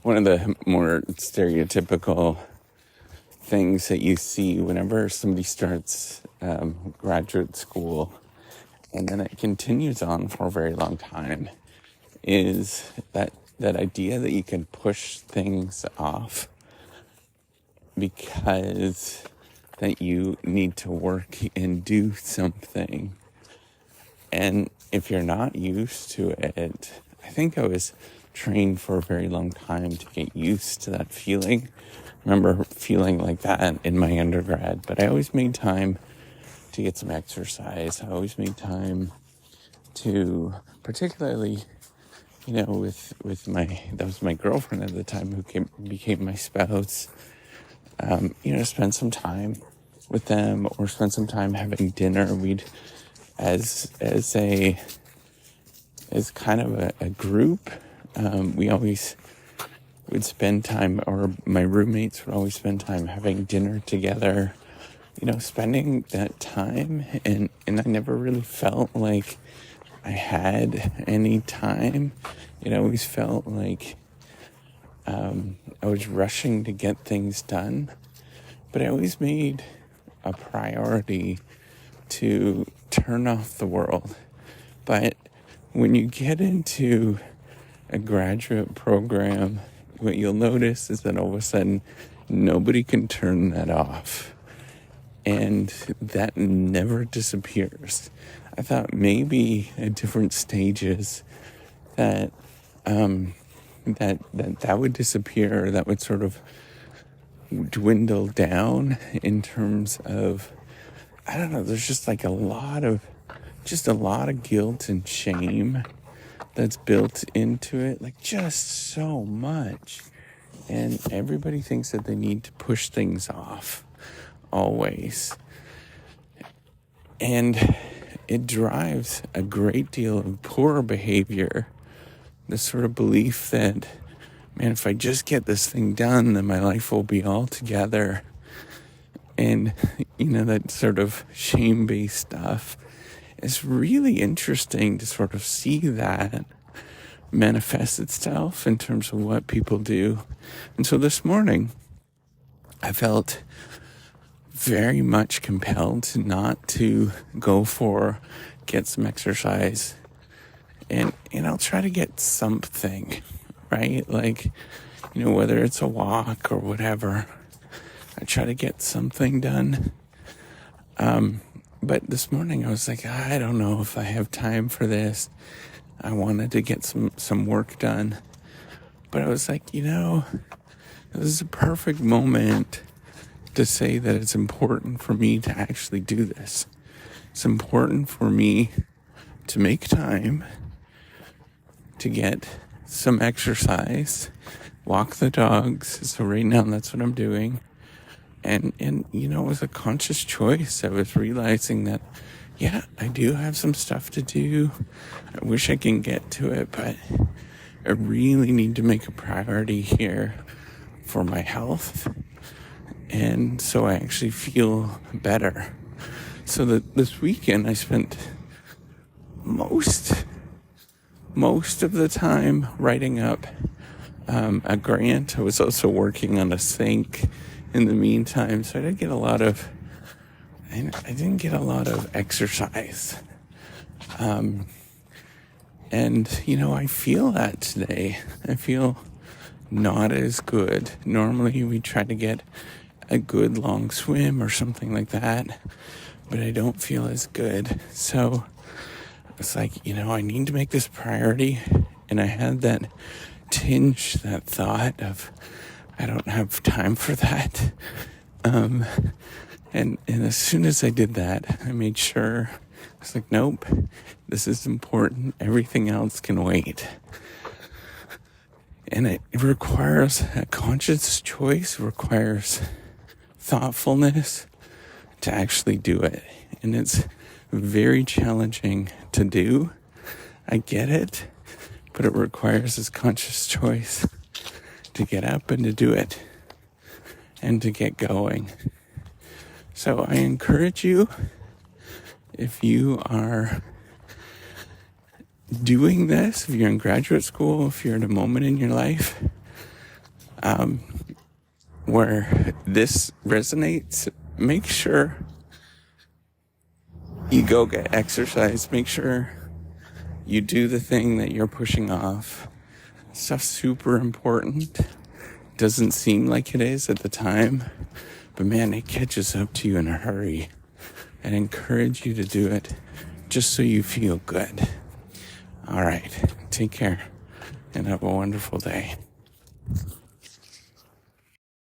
one of the more stereotypical things that you see whenever somebody starts graduate school and then it continues on for a very long time is that idea that you can push things off because that you need to work and do something. And if you're not used to it, I think I was trained for a very long time to get used to that feeling. I remember feeling like that in my undergrad, but I always made time to get some exercise. I always made time to, particularly, with that was my girlfriend at the time who became my spouse, spend some time with them or spend some time having dinner. We'd, as kind of a group, we always would spend time, or my roommates would always spend time having dinner together, spending that time. And I never really felt like I had any time. I always felt like I was rushing to get things done. But I always made a priority to turn off the world. But when you get into a graduate program, what you'll notice is that all of a sudden nobody can turn that off. And that never disappears. I thought maybe at different stages that would disappear, or that would sort of dwindle down in terms of, I don't know, there's just like a lot of guilt and shame that's built into it, like just so much. And everybody thinks that they need to push things off always. And it drives a great deal of poor behavior. This sort of belief that, man, if I just get this thing done, then my life will be all together. And, that sort of shame-based stuff. It's really interesting to sort of see that manifest itself in terms of what people do. And so this morning, I felt very much compelled not to get some exercise. And I'll try to get something, right? Like, whether it's a walk or whatever, I try to get something done. But this morning I was like, I don't know if I have time for this. I wanted to get some work done. But I was like, this is a perfect moment to say that it's important for me to actually do this. It's important for me to make time to get some exercise, walk the dogs. So right now that's what I'm doing. And it was a conscious choice. I was realizing that, yeah, I do have some stuff to do. I wish I can get to it, but I really need to make a priority here for my health. And so I actually feel better. So that this weekend I spent most of the time writing up a grant. I was also working on a sink in the meantime, so I didn't get a lot of exercise. And I feel that today. I feel not as good. Normally we try to get a good long swim or something like that, but I don't feel as good. So it's like, I need to make this priority. And I had that tinge, that thought of, I don't have time for that. And as soon as I did that, I made sure, I was like, nope, this is important. Everything else can wait. And it requires a conscious choice, requires thoughtfulness to actually do it. And it's very challenging to do. I get it, but it requires this conscious choice to get up and to do it and to get going. So I encourage you, if you are doing this, if you're in graduate school, if you're at a moment in your life where this resonates, make sure you go get exercise. Make sure you do the thing that you're pushing off. Stuff's super important. Doesn't seem like it is at the time, but man, it catches up to you in a hurry. And encourage you to do it just so you feel good. All right, take care and have a wonderful day.